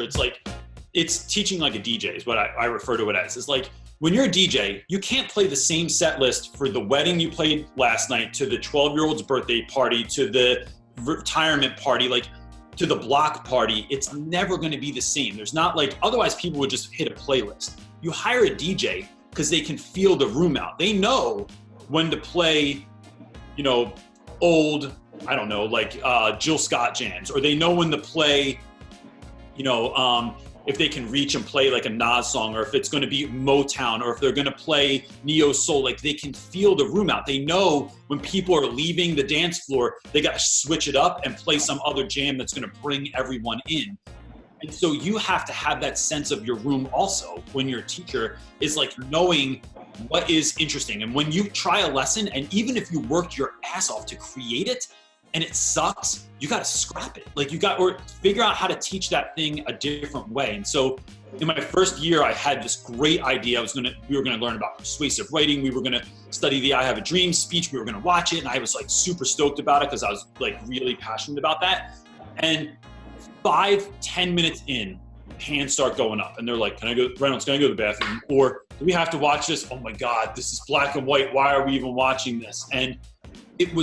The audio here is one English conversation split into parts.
It's like, it's teaching like a DJ is what I refer to it as. It's like, when you're a DJ, you can't play the same set list for the wedding you played last night, to the 12-year-old's birthday party, to the retirement party, like to the block party. It's never going to be the same. There's not like, otherwise people would just hit a playlist. You hire a DJ because they can feel the room out. They know when to play, you know, old, I don't know, like Jill Scott jams, or they know when to play, you know, if they can reach and play like a Nas song, or if it's going to be Motown, or if they're going to play neo soul. Like, they can feel the room out. They know when people are leaving the dance floor, they got to switch it up and play some other jam that's going to bring everyone in. And so you have to have that sense of your room also when you're a teacher, is like knowing what is interesting. And when you try a lesson, and even if you worked your ass off to create it and it sucks, you got to scrap it. Like, or figure out how to teach that thing a different way. And so in my first year, I had this great idea. We were going to learn about persuasive writing. We were going to study the I Have a Dream speech. We were going to watch it. And I was like super stoked about it because I was like really passionate about that. And 5-10 minutes in, hands start going up, and they're like, Reynolds, can I go to the bathroom? Or, do we have to watch this? Oh my God, this is black and white. Why are we even watching this? And it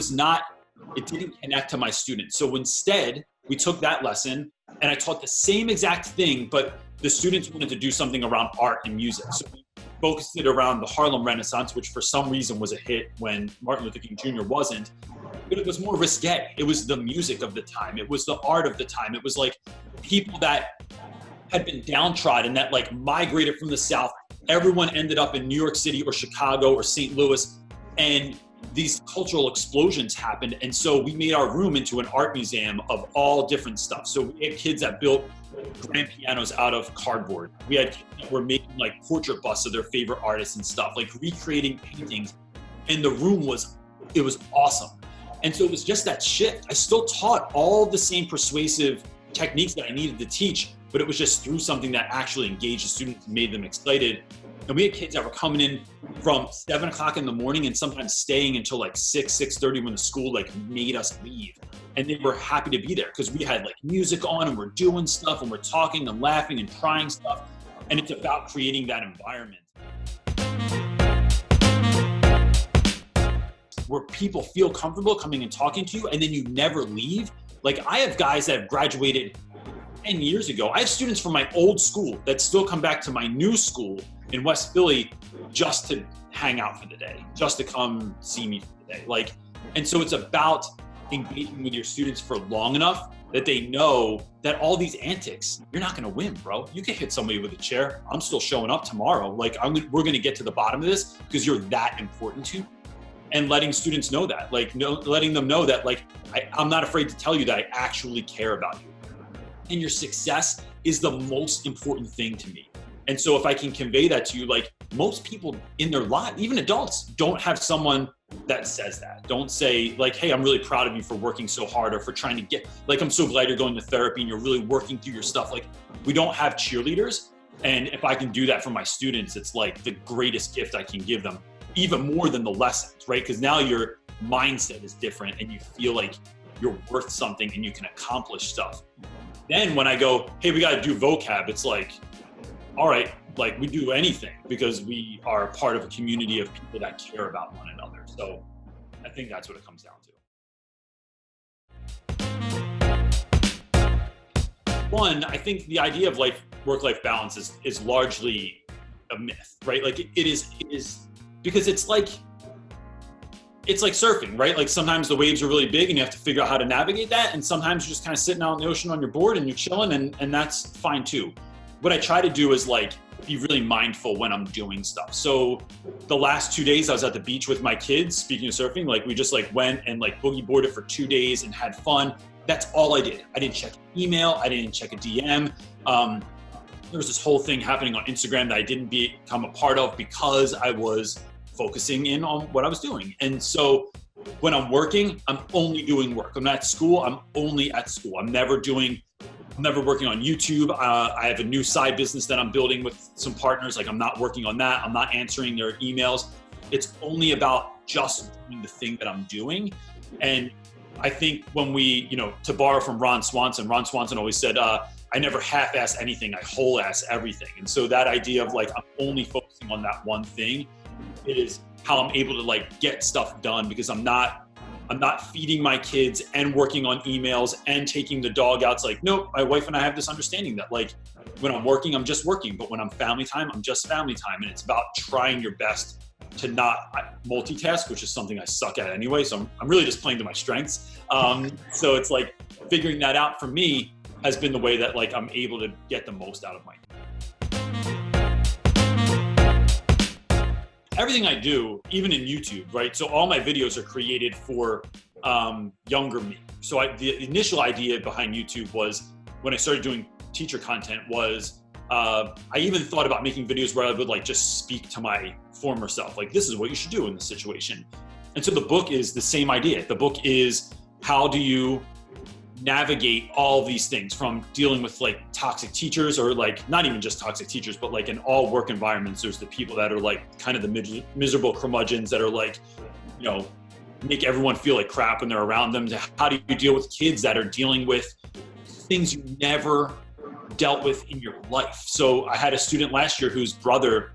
didn't connect to my students. So instead, we took that lesson and I taught the same exact thing, but the students wanted to do something around art and music. So we focused it around the Harlem Renaissance, which for some reason was a hit when Martin Luther King Jr. wasn't. But it was more risque. It was the music of the time. It was the art of the time. It was like people that had been downtrodden, that like migrated from the South. Everyone ended up in New York City or Chicago or St. Louis, and these cultural explosions happened. And so we made our room into an art museum of all different stuff. So we had kids that built grand pianos out of cardboard. We had kids that were making like portrait busts of their favorite artists and stuff, like recreating paintings. And the room was awesome. And so it was just that shift. I still taught all the same persuasive techniques that I needed to teach, but it was just through something that actually engaged the students and made them excited. And we had kids that were coming in from 7 o'clock in the morning and sometimes staying until like 6:30 when the school like made us leave. And they were happy to be there because we had like music on and we're doing stuff and we're talking and laughing and trying stuff. And it's about creating that environment where people feel comfortable coming and talking to you, and then you never leave. Like, I have guys that have graduated 10 years ago. I have students from my old school that still come back to my new school in West Philly just to hang out for the day, just to come see me for the day. Like, and so it's about engaging with your students for long enough that they know that all these antics, you're not gonna win, bro. You can hit somebody with a chair. I'm still showing up tomorrow. Like, we're gonna get to the bottom of this because you're that important to me. And letting students know that, like, letting them know that, like, I'm not afraid to tell you that I actually care about you. And your success is the most important thing to me. And so if I can convey that to you, like, most people in their life, even adults, don't have someone that says that. Don't say like, hey, I'm really proud of you for working so hard, or for trying to get, like, I'm so glad you're going to therapy and you're really working through your stuff. Like, we don't have cheerleaders. And if I can do that for my students, it's like the greatest gift I can give them, even more than the lessons, right? Because now your mindset is different and you feel like you're worth something and you can accomplish stuff. Then when I go, hey, we got to do vocab, it's like, all right, like, we do anything because we are part of a community of people that care about one another. So I think that's what it comes down to. One, I think the idea of work-life balance is largely a myth, right? Like, it is because it's like surfing, right? Like, sometimes the waves are really big and you have to figure out how to navigate that. And sometimes you're just kind of sitting out in the ocean on your board and you're chilling, and that's fine too. What I try to do is like be really mindful when I'm doing stuff. So the last 2 days I was at the beach with my kids, speaking of surfing, like, we just like went and like boogie boarded for 2 days and had fun. That's all I did. I didn't check email. I didn't check a DM. There was this whole thing happening on Instagram that I didn't become a part of because I was focusing in on what I was doing. And so when I'm working, I'm only doing work. I'm at school, I'm only at school. I'm never working on YouTube. I have a new side business that I'm building with some partners. Like, I'm not working on that. I'm not answering their emails. It's only about just doing the thing that I'm doing. And I think when we, to borrow from Ron Swanson always said, I never half-ass anything, I whole-ass everything. And so that idea of like, I'm only focusing on that one thing, it is how I'm able to like get stuff done, because I'm not feeding my kids and working on emails and taking the dog out. It's like, nope, my wife and I have this understanding that like, when I'm working, I'm just working, but when I'm family time, I'm just family time. And it's about trying your best to not multitask, which is something I suck at anyway. So I'm really just playing to my strengths. So it's like figuring that out for me has been the way that like I'm able to get the most out of my everything I do, even in YouTube, right? So all my videos are created for younger me. So the initial idea behind YouTube was, when I started doing teacher content, was I even thought about making videos where I would like just speak to my former self, like, this is what you should do in this situation. And so the book is the same idea. The book is, how do you navigate all these things, from dealing with like toxic teachers, or like not even just toxic teachers, but like in all work environments, there's the people that are like kind of the miserable curmudgeons that are like, you know, make everyone feel like crap when they're around them, to how do you deal with kids that are dealing with things you never dealt with in your life. So I had a student last year whose brother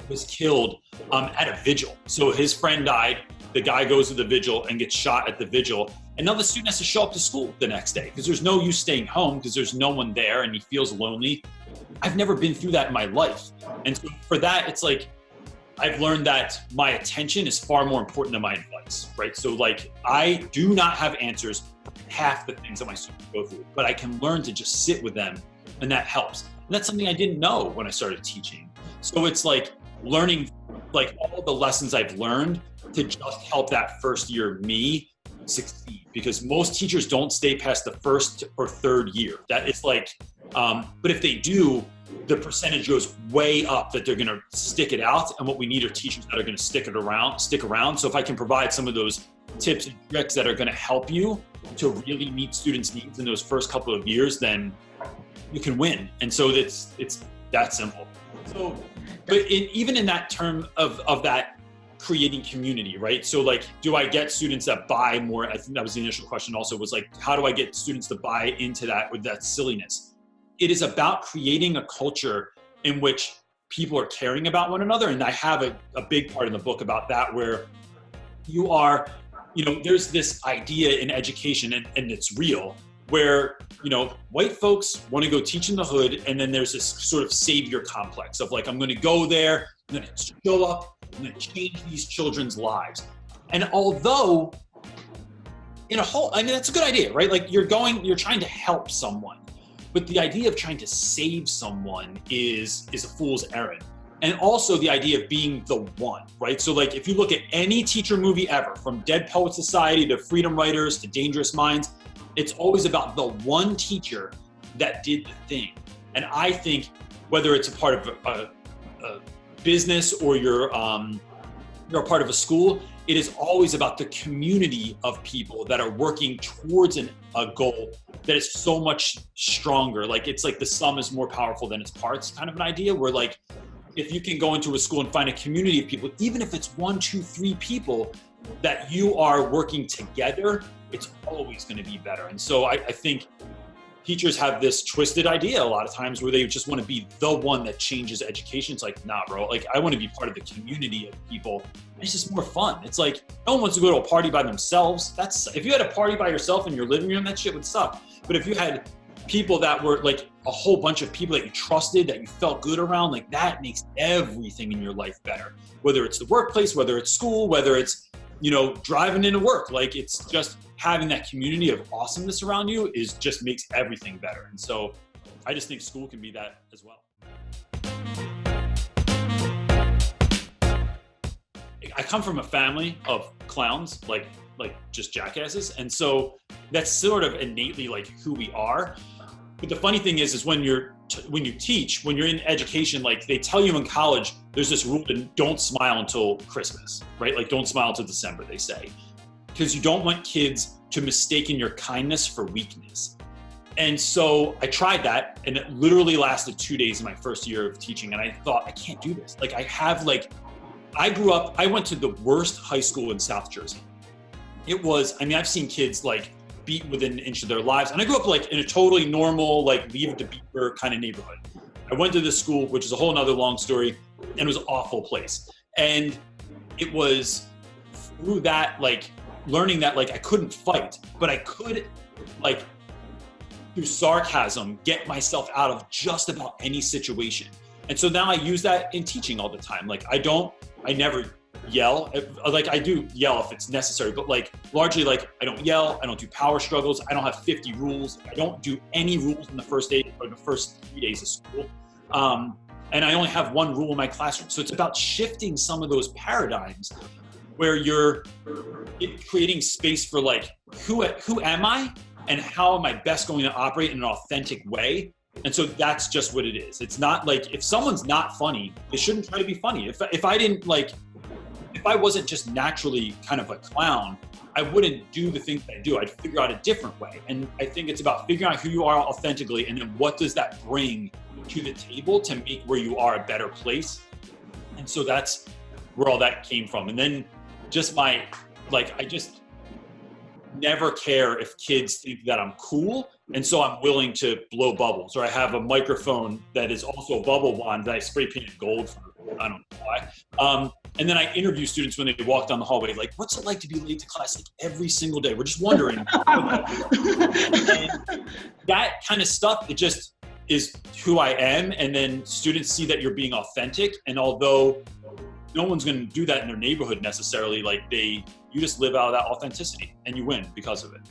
was killed at a vigil. So his friend died, the guy goes to the vigil and gets shot at the vigil. And now the student has to show up to school the next day, because there's no use staying home because there's no one there and he feels lonely. I've never been through that in my life. And so for that, it's like, I've learned that my attention is far more important than my advice, right? So like, I do not have answers for half the things that my students go through, but I can learn to just sit with them, and that helps. And that's something I didn't know when I started teaching. So it's like learning like all the lessons I've learned to just help that first year me succeed, because most teachers don't stay past the first or third year. That is like, but if they do, the percentage goes way up that they're going to stick it out. And what we need are teachers that are going to stick around. So if I can provide some of those tips and tricks that are going to help you to really meet students' needs in those first couple of years, then you can win. And so it's that simple. So, but even in that term of that, creating community, right? So like, do I get students that buy more? I think that was the initial question also, was like, how do I get students to buy into that with that silliness? It is about creating a culture in which people are caring about one another. And I have a big part in the book about that, where you are, you know, there's this idea in education, and it's real, where, you know, white folks want to go teach in the hood, and then there's this sort of savior complex of like, I'm going to go there, I'm going to show up, I'm going to change these children's lives. And although in a whole, I mean, that's a good idea, right? Like you're trying to help someone, but the idea of trying to save someone is a fool's errand. And also the idea of being the one, right? So like, if you look at any teacher movie ever, from Dead Poet Society to Freedom Writers to Dangerous Minds, it's always about the one teacher that did the thing. And I think whether it's a part of a business or you're a part of a school, it is always about the community of people that are working towards a goal that is so much stronger. Like, it's like the sum is more powerful than its parts kind of an idea, where like, if you can go into a school and find a community of people, even if it's 1, 2, 3 people that you are working together, it's always going to be better. And so I think teachers have this twisted idea a lot of times where they just want to be the one that changes education. It's like, nah, bro, like I want to be part of the community of people. It's just more fun. It's like, no one wants to go to a party by themselves. If you had a party by yourself in your living room, that shit would suck. But if you had people that were like a whole bunch of people that you trusted, that you felt good around, like that makes everything in your life better. Whether it's the workplace, whether it's school, whether it's, you know, driving into work, like it's just having that community of awesomeness around you just makes everything better. And so I just think school can be that as well. I come from a family of clowns, like just jackasses. And so that's sort of innately like who we are. But the funny thing is when you teach, when you're in education, like they tell you in college, there's this rule to don't smile until Christmas, right? Like don't smile until December, they say, because you don't want kids to mistake your kindness for weakness. And so I tried that, and it literally lasted 2 days in my first year of teaching. And I thought, I can't do this. Like I went to the worst high school in South Jersey. I've seen kids like beat within an inch of their lives. And I grew up like in a totally normal, like Leave It to Beaver kind of neighborhood. I went to this school, which is a whole nother long story, and it was an awful place. And it was through that, like learning that like I couldn't fight, but I could like through sarcasm get myself out of just about any situation. And so now I use that in teaching all the time. Like I never yell. Like I do yell if it's necessary, but like largely like I don't yell, I don't do power struggles, I don't have 50 rules, I don't do any rules in the first day or the first 3 days of school. And I only have one rule in my classroom. So it's about shifting some of those paradigms where you're creating space for like, who am I and how am I best going to operate in an authentic way? And so that's just what it is. It's not like, if someone's not funny, they shouldn't try to be funny. If I wasn't just naturally kind of a clown, I wouldn't do the things I do. I'd figure out a different way. And I think it's about figuring out who you are authentically and then what does that bring to the table to make where you are a better place. And so that's where all that came from. And then just I just never care if kids think that I'm cool. And so I'm willing to blow bubbles, or I have a microphone that is also a bubble wand that I spray painted gold for. I don't know why. And then I interview students when they walk down the hallway, like, what's it like to be late to class like every single day? We're just wondering. And that kind of stuff, it just is who I am. And then students see that you're being authentic. And although no one's going to do that in their neighborhood necessarily, like you just live out of that authenticity and you win because of it.